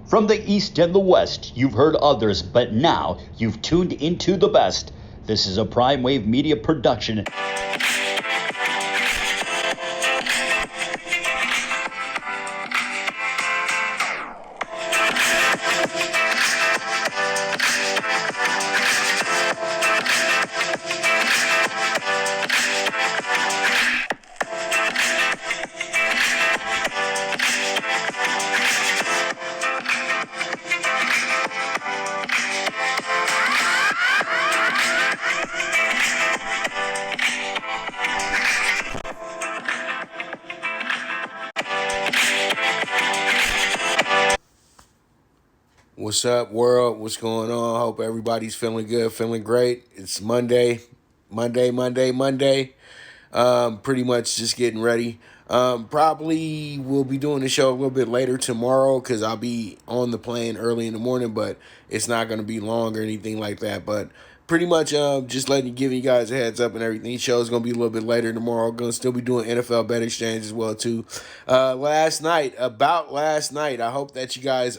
From the East and the West, you've heard others, but now you've tuned into the best. This is a Prime Wave Media production. What's up, world? What's going on? Hope everybody's feeling good, feeling great. It's Monday. Pretty much just getting ready. Probably will be doing the show a little bit later tomorrow because I'll be on the plane early in the morning, but it's not going to be long or anything like that. But pretty much just giving you guys a heads up and everything. The show is going to be a little bit later tomorrow. Going to still be doing NFL bet exchange as well too. Last night, I hope that you guys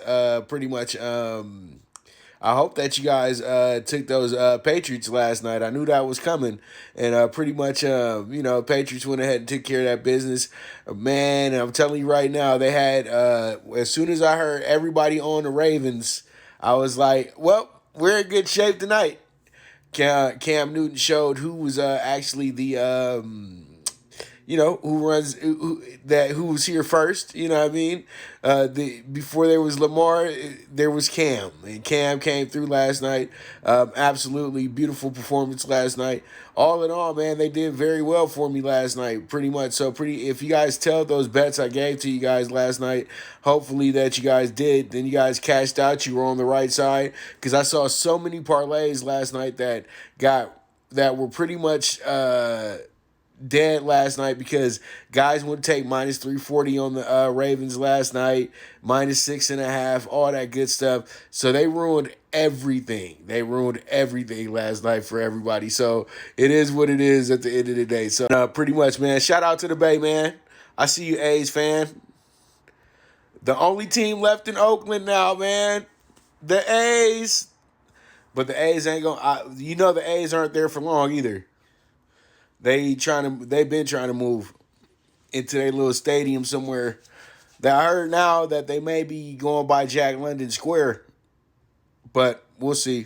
I hope that you guys took those Patriots last night. I knew that was coming. And Patriots went ahead and took care of that business. Man, I'm telling you right now, they had, as soon as I heard everybody on the Ravens, I was like, well, we're in good shape tonight. Cam Newton showed who was actually the who was here first. You know what I mean? Before there was Lamar, there was Cam, and Cam came through last night. Absolutely beautiful performance last night. All in all, man, they did very well for me last night, pretty much. So if you guys tell those bets I gave to you guys last night, hopefully that you guys did, then you guys cashed out. You were on the right side because I saw so many parlays last night that were pretty much dead last night because guys would take minus 340 on the Ravens last night, minus 6.5, all that good stuff. So they ruined everything. They ruined everything last night for everybody. So it is what it is at the end of the day. So pretty much, man, shout out to the Bay, man. I see you, A's fan. The only team left in Oakland now, man. The A's. But the A's ain't gonna. The A's aren't there for long either. They've been trying to move into their little stadium somewhere. That I heard now that they may be going by Jack London Square, but we'll see.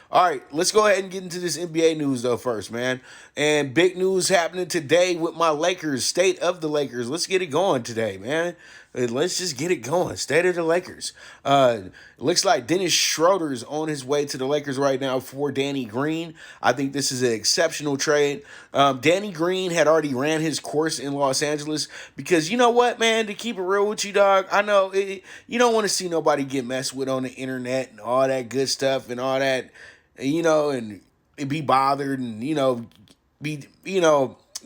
All right, let's go ahead and get into this NBA news though first, man. And big news happening today with my Lakers, state of the Lakers. Let's get it going today, man. Let's just get it going. State of the Lakers. Looks like Dennis Schroeder's on his way to the Lakers right now for Danny Green. I think this is an exceptional trade. Danny Green had already ran his course in Los Angeles because you know what, man, to keep it real with you, dog, I know you don't want to see nobody get messed with on the internet and all that good stuff and all that, and be bothered and,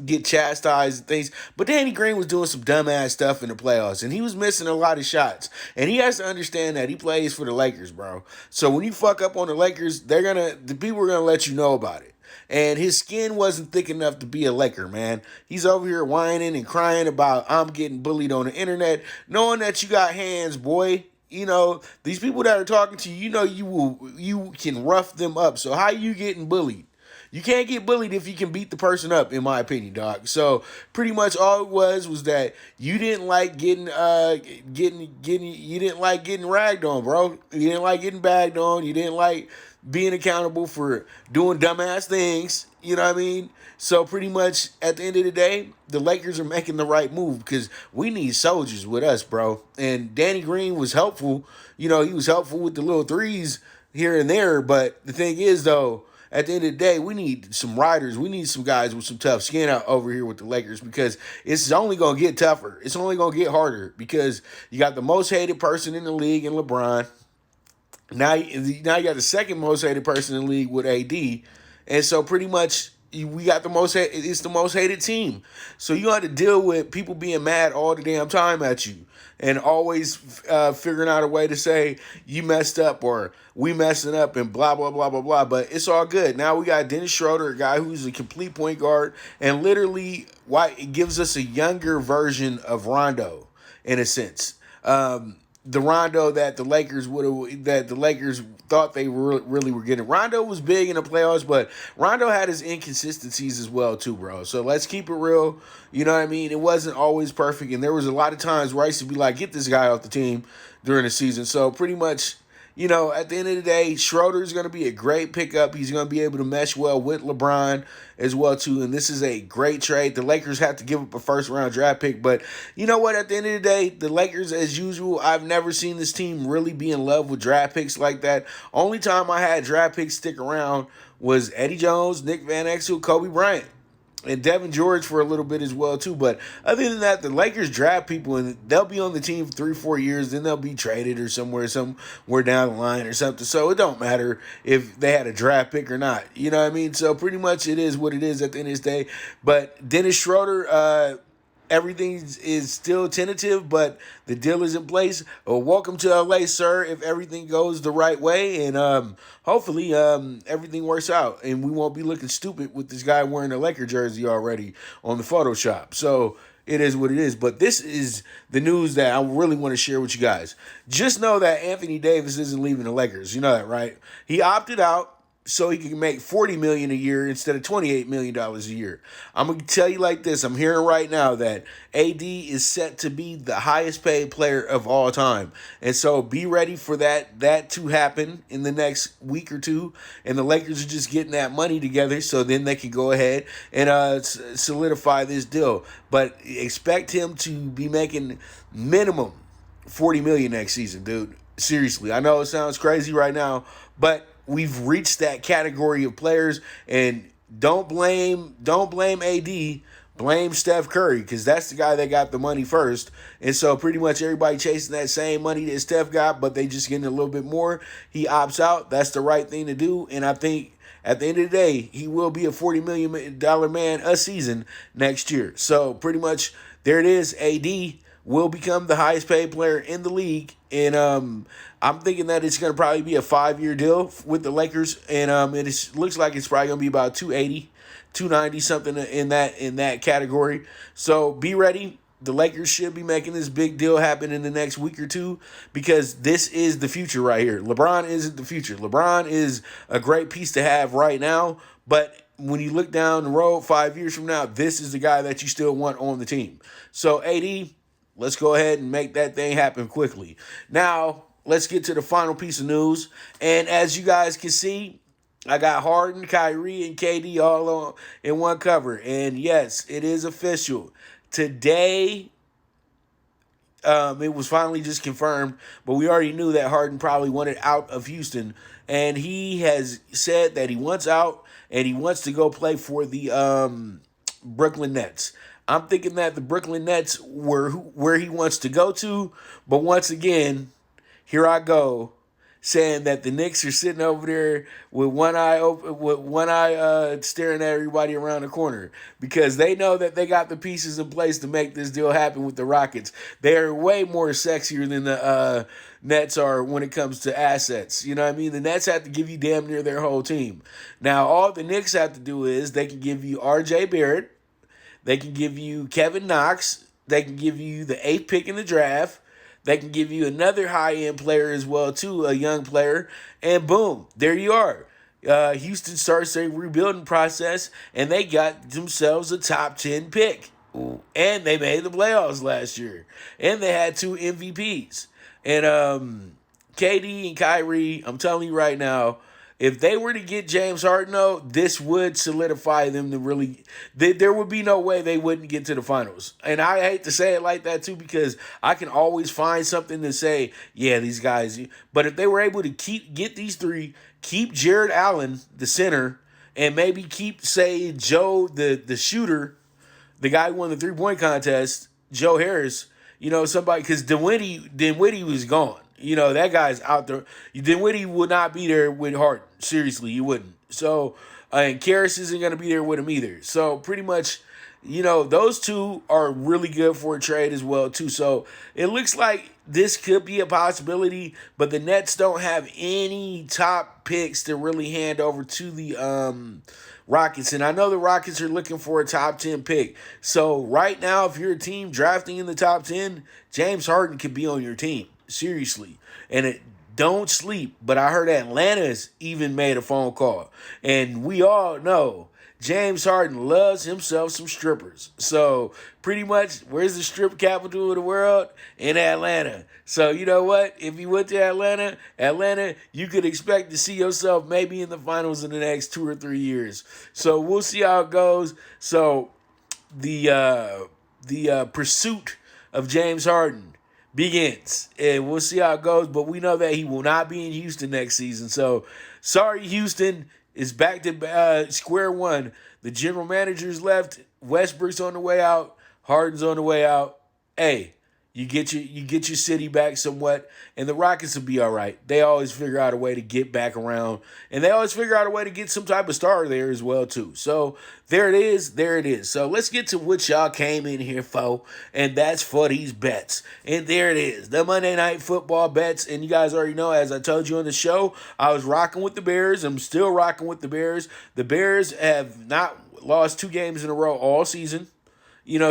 get chastised and things. But Danny Green was doing some dumbass stuff in the playoffs, and he was missing a lot of shots. And he has to understand that he plays for the Lakers, bro. So when you fuck up on the Lakers, the people are gonna let you know about it. And his skin wasn't thick enough to be a Laker, man. He's over here whining and crying about I'm getting bullied on the internet, knowing that you got hands, boy. These people that are talking to you, you can rough them up. So how you getting bullied? You can't get bullied if you can beat the person up, in my opinion, dog. So pretty much all it was that you didn't like getting ragged on, bro. You didn't like getting bagged on. You didn't like being accountable for doing dumbass things. You know what I mean? So pretty much at the end of the day, the Lakers are making the right move because we need soldiers with us, bro. And Danny Green was helpful. He was helpful with the little threes here and there. But the thing is, though, at the end of the day, we need some riders. We need some guys with some tough skin out over here with the Lakers because it's only going to get tougher. It's only going to get harder because you got the most hated person in the league in LeBron. Now you got the second most hated person in the league with AD. And so pretty much we got it's the most hated team. So you have to deal with people being mad all the damn time at you and always figuring out a way to say you messed up or we messing up and blah, blah, blah, blah, blah. But it's all good. Now we got Dennis Schroeder, a guy who's a complete point guard, and literally it gives us a younger version of Rondo in a sense. the Rondo that the Lakers thought they really were getting. Rondo was big in the playoffs, but Rondo had his inconsistencies as well too, bro. So let's keep it real. You know what I mean? It wasn't always perfect, and there was a lot of times where I used to be like, get this guy off the team during the season. So pretty much, at the end of the day, Schroeder's going to be a great pickup. He's going to be able to mesh well with LeBron as well, too. And this is a great trade. The Lakers have to give up a first-round draft pick. But you know what? At the end of the day, the Lakers, as usual, I've never seen this team really be in love with draft picks like that. Only time I had draft picks stick around was Eddie Jones, Nick Van Exel, Kobe Bryant, and Devin George for a little bit as well too. But other than that, the Lakers draft people and they'll be on the team for 3-4 years, then they'll be traded or somewhere down the line or something. So it don't matter if they had a draft pick or not. You know what I mean? So pretty much it is what it is at the end of this day. But Dennis Schroeder, everything is still tentative, but the deal is in place. Welcome to LA, sir, if everything goes the right way. And hopefully everything works out. And we won't be looking stupid with this guy wearing a Laker jersey already on the Photoshop. So it is what it is. But this is the news that I really want to share with you guys. Just know that Anthony Davis isn't leaving the Lakers. You know that, right? He opted out so he can make $40 million a year instead of $28 million a year. I'm going to tell you like this. I'm hearing right now that AD is set to be the highest paid player of all time. And so be ready for that to happen in the next week or two. And the Lakers are just getting that money together so then they can go ahead and solidify this deal. But expect him to be making minimum $40 million next season, dude. Seriously. I know it sounds crazy right now, but we've reached that category of players, and don't blame AD, blame Steph Curry, because that's the guy that got the money first. And so pretty much everybody chasing that same money that Steph got, but they just getting a little bit more. He opts out. That's the right thing to do, and I think at the end of the day, he will be a $40 million man a season next year. So pretty much there it is. AD will become the highest paid player in the league. And I'm thinking that it's going to probably be a 5-year deal with the Lakers. And it looks like it's probably going to be about 280, 290, something in that category. So be ready. The Lakers should be making this big deal happen in the next week or two because this is the future right here. LeBron isn't the future. LeBron is a great piece to have right now, but when you look down the road 5 years from now, this is the guy that you still want on the team. So, AD, let's go ahead and make that thing happen quickly. Now, let's get to the final piece of news. And as you guys can see, I got Harden, Kyrie, and KD all in one cover. And yes, it is official. Today, it was finally just confirmed, but we already knew that Harden probably wanted out of Houston. And he has said that he wants out and he wants to go play for the Brooklyn Nets. I'm thinking that the Brooklyn Nets were where he wants to go to, but once again, here I go, saying that the Knicks are sitting over there with one eye open, staring at everybody around the corner because they know that they got the pieces in place to make this deal happen with the Rockets. They are way more sexier than the Nets are when it comes to assets. You know what I mean? The Nets have to give you damn near their whole team. Now, all the Knicks have to do is they can give you R.J. Barrett, they can give you Kevin Knox, they can give you the 8th pick in the draft, they can give you another high-end player as well, too, a young player. And boom, there you are. Houston starts their rebuilding process, and they got themselves a top 10 pick. And they made the playoffs last year. And they had 2 MVPs. And KD and Kyrie, I'm telling you right now, if they were to get James Harden, though, this would solidify them to really. There would be no way they wouldn't get to the finals. And I hate to say it like that, too, because I can always find something to say, yeah, these guys. But if they were able to get these 3, keep Jared Allen, the center, and maybe keep, say, Joe, the shooter, the guy who won the 3-point contest, Joe Harris, somebody, because Dinwiddie was gone. That guy's out there. Dinwiddie would not be there with Harden. Seriously, he wouldn't. So, and Karras isn't going to be there with him either. So, pretty much, those 2 are really good for a trade as well, too. So, it looks like this could be a possibility, but the Nets don't have any top picks to really hand over to the Rockets. And I know the Rockets are looking for a top 10 pick. So, right now, if you're a team drafting in the top 10, James Harden could be on your team. seriously. And it don't sleep. But I heard Atlanta's even made a phone call. And we all know James Harden loves himself some strippers. So pretty much, where's the strip capital of the world? In Atlanta. So you know what? If you went to Atlanta, you could expect to see yourself maybe in the finals in the next 2 or 3 years. So we'll see how it goes. So the pursuit of James Harden begins, and we'll see how it goes. But we know that he will not be in Houston next season. So sorry, Houston is back to square one. The general manager's left. Westbrook's on the way out. Harden's on the way out. Hey, you get your city back somewhat, and the Rockets will be all right. They always figure out a way to get back around, and they always figure out a way to get some type of star there as well too. So there it is, there it is. So let's get to what y'all came in here for, and that's for these bets. And there it is, the Monday Night Football bets. And you guys already know, as I told you on the show, I was rocking with the Bears. I'm still rocking with the Bears. The Bears have not lost 2 games in a row all season.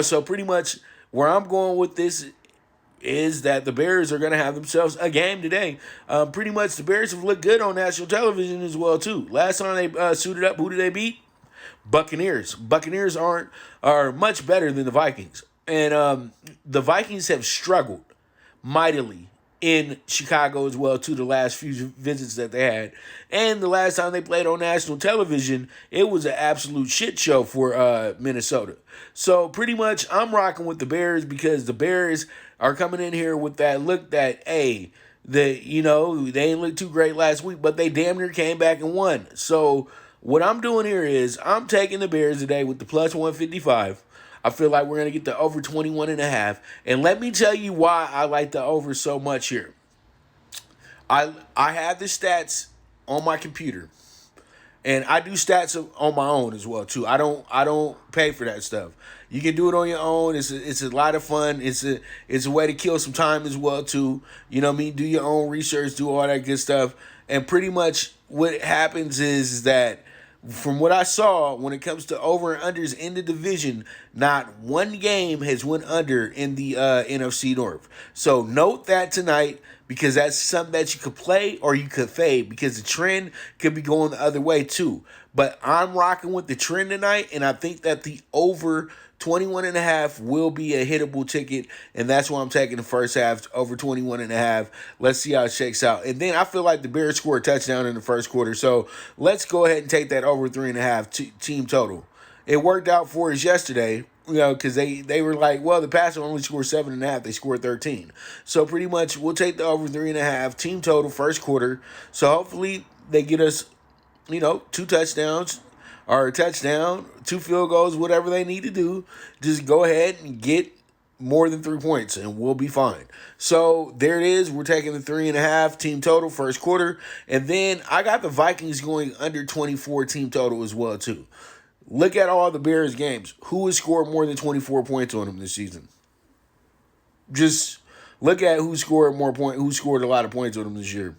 So pretty much where I'm going with this is that the Bears are going to have themselves a game today. Pretty much the Bears have looked good on national television as well too. Last time they suited up, who did they beat? Buccaneers. Buccaneers are much better than the Vikings. And the Vikings have struggled mightily in Chicago as well too, the last few visits that they had. And the last time they played on national television, it was an absolute shit show for Minnesota. So pretty much I'm rocking with the Bears because the Bears are coming in here with that look that, hey, they ain't looked too great last week, but they damn near came back and won. So what I'm doing here is I'm taking the Bears today with the plus 155. I feel like we're going to get the over 21.5. And let me tell you why I like the over so much here. I have the stats on my computer. And I do stats on my own as well too. I don't pay for that stuff. You can do it on your own. It's a lot of fun. It's a way to kill some time as well too. You know what I mean? Do your own research, do all that good stuff. And pretty much what happens is that from what I saw, when it comes to over and unders in the division, not one game has went under in the NFC North. So note that tonight, because that's something that you could play or you could fade, because the trend could be going the other way too. But I'm rocking with the trend tonight, and I think that the over 21.5 will be a hittable ticket, and that's why I'm taking the first half over 21.5. Let's see how it shakes out. And then I feel like the Bears scored a touchdown in the first quarter, so let's go ahead and take that over 3.5 team total. It worked out for us yesterday, because they were like, well, the Packers only scored 7.5. They scored 13. So pretty much we'll take the over 3.5 team total first quarter. So hopefully they get us, 2 touchdowns or a touchdown, 2 field goals, whatever they need to do. Just go ahead and get more than 3 points and we'll be fine. So there it is. We're taking the 3.5 team total first quarter. And then I got the Vikings going under 24 team total as well too. Look at all the Bears games. Who has scored more than 24 points on them this season? Just look at who scored who scored a lot of points on them this year.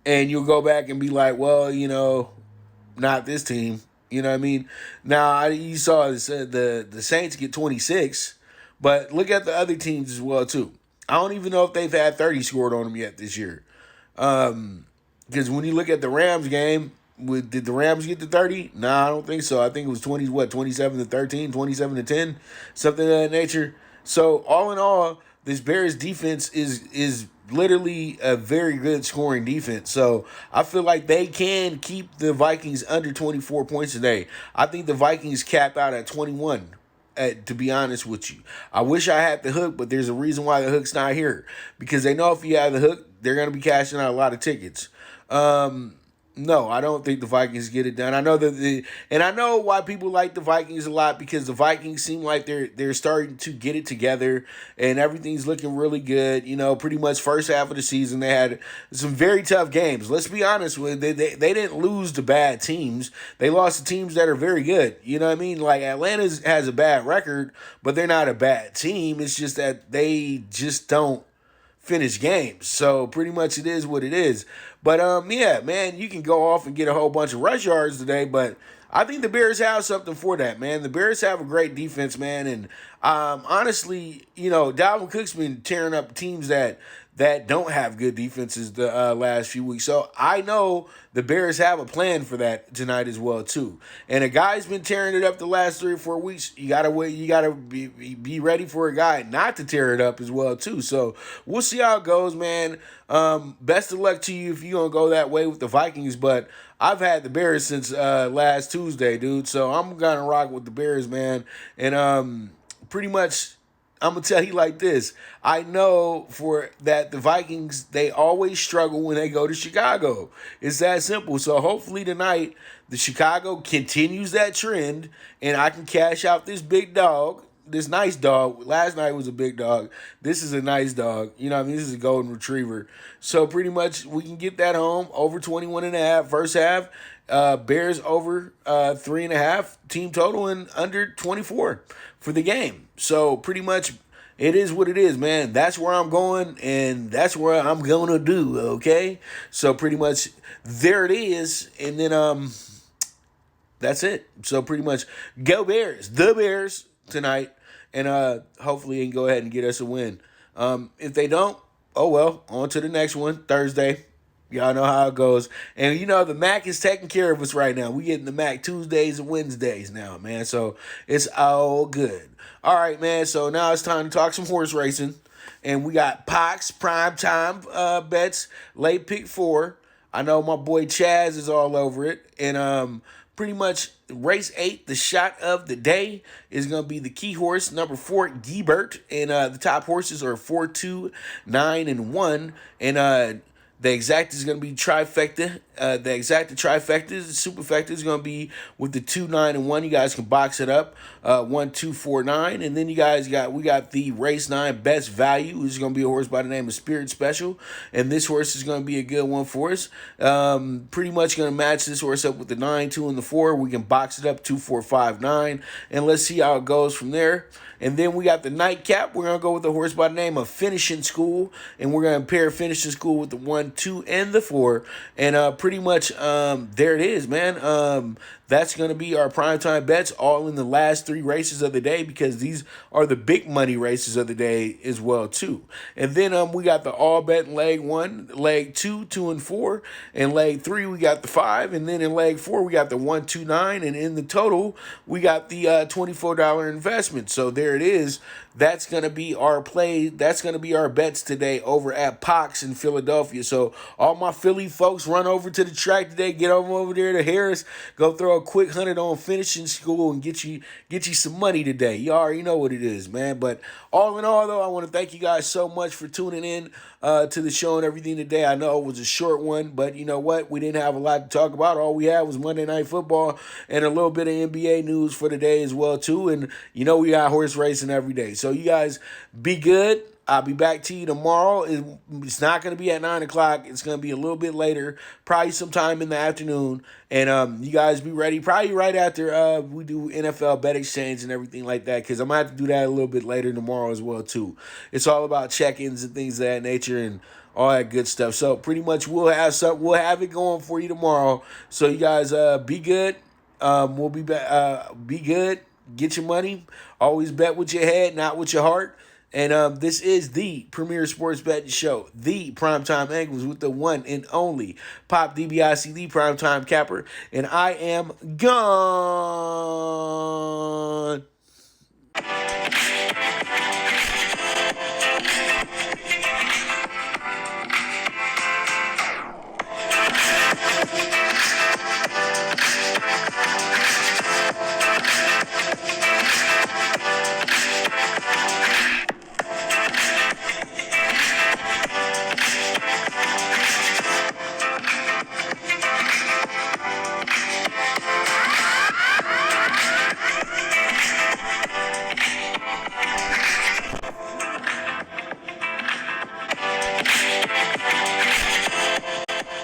And you'll go back and be like, well, not this team. You know what I mean? Now, you saw the Saints get 26, but look at the other teams as well, too. I don't even know if they've had 30 scored on them yet this year. Because when you look at the Rams game, did the Rams get to 30? Nah, I don't think so. I think it was 27-13, 27-10, something of that nature. So all in all, this Bears defense is literally a very good scoring defense. So I feel like they can keep the Vikings under 24 points today. I think the Vikings cap out at 21. To be honest with you, I wish I had the hook, but there's a reason why the hook's not here, because they know if you have the hook, they're going to be cashing out a lot of tickets. No, I don't think the Vikings get it done. I know and I know why people like the Vikings a lot, because the Vikings seem like they're starting to get it together and everything's looking really good. Pretty much first half of the season they had some very tough games. Let's be honest with it. They didn't lose to bad teams. They lost to teams that are very good. You know what I mean? Like Atlanta has a bad record, but they're not a bad team. It's just that they just don't finish games. So pretty much it is what it is. But yeah, man, you can go off and get a whole bunch of rush yards today, but I think the Bears have something for that, man. The Bears have a great defense, man, and honestly, Dalvin Cook's been tearing up teams that don't have good defenses the last few weeks. So I know the Bears have a plan for that tonight as well too. And a guy's been tearing it up the last 3 or 4 weeks. You gotta wait. You gotta be ready for a guy not to tear it up as well too. So we'll see how it goes, man. Best of luck to you if you're gonna go that way with the Vikings. But I've had the Bears since last Tuesday, dude. So I'm gonna rock with the Bears, man. And pretty much, I'm going to tell you like this. I know for that the Vikings, they always struggle when they go to Chicago. It's that simple. So hopefully tonight, the Chicago continues that trend, and I can cash out this big dog, this nice dog. Last night was a big dog. This is a nice dog. You know what I mean? This is a golden retriever. So pretty much we can get that home over 21.5 first half. Bears over 3.5 team total and under 24 for the game. So pretty much it is what it is, man. That's where I'm going, and that's where I'm going to do, okay? So pretty much there it is, and then that's it. So pretty much go Bears, the Bears tonight, and hopefully they can go ahead and get us a win. If they don't, oh well, on to the next one, Thursday. Y'all know how it goes. And, the Mac is taking care of us right now. We getting the Mac Tuesdays and Wednesdays now, man. So it's all good. All right, man. So now it's time to talk some horse racing. And we got Pox primetime bets, late pick 4. I know my boy Chaz is all over it. And pretty much race 8, the shot of the day, is going to be the key horse, number 4, Gebert. And the top horses are 4, 2, 9, and 1. And the exact is going to be trifecta. The exacta trifecta, the superfecta is going to be with the 2, 9, and 1. You guys can box it up. 1, 2, 4, 9. And then we got the race 9 best value, which is going to be a horse by the name of Spirit Special. And this horse is going to be a good one for us. Pretty much going to match this horse up with the 9, 2, and the 4. We can box it up 2, 4, 5, 9. And let's see how it goes from there. And then we got the nightcap. We're going to go with the horse by the name of Finishing School. And we're going to pair Finishing School with the 1, 2, and the 4. And pretty much there it is, man. That's going to be our primetime bets all in the last 3 races of the day, because these are the big money races of the day as well, too. And then we got the all bet in leg 1, leg 2, 2, and 4. And leg 3, we got the 5. And then in leg 4, we got the 1, 2, 9. And in the total, we got the $24 investment. So there it is. That's going to be our play. That's going to be our bets today over at Pox in Philadelphia. So all my Philly folks, run over to the track today. Get over there to Harris. Go throw a quick 100 on Finishing School and get you some money today. You already know what it is, man. But all in all, though, I want to thank you guys so much for tuning in to the show and everything today. I know it was a short one, but you know what? We didn't have a lot to talk about. All we had was Monday Night Football and a little bit of NBA news for the day as well, too. And we got horse racing every day. So you guys be good. I'll be back to you tomorrow. It's not going to be at 9 o'clock. It's going to be a little bit later, probably sometime in the afternoon. And you guys be ready, probably right after we do NFL bet exchange and everything like that, because I'm going to have to do that a little bit later tomorrow as well, too. It's all about check-ins and things of that nature and all that good stuff. So pretty much we'll have it going for you tomorrow. So you guys be good. We'll be back. Be good. Get your money. Always bet with your head, not with your heart. And this is the Premier Sports Betting Show, the Primetime Angles with the one and only Pop DiBiase, the Primetime Capper. And I am gone.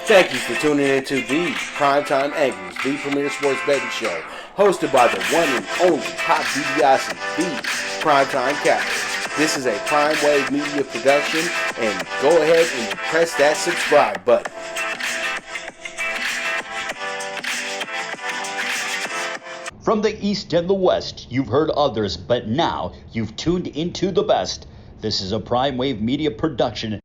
Thank you for tuning in to the Primetime Angles, the Premier Sports Betting Show, hosted by the one and only Pop DiBiase, the Primetime Captain. This is a Prime Wave Media production, and go ahead and press that subscribe button. From the East and the West, you've heard others, but now you've tuned into the best. This is a Prime Wave Media production.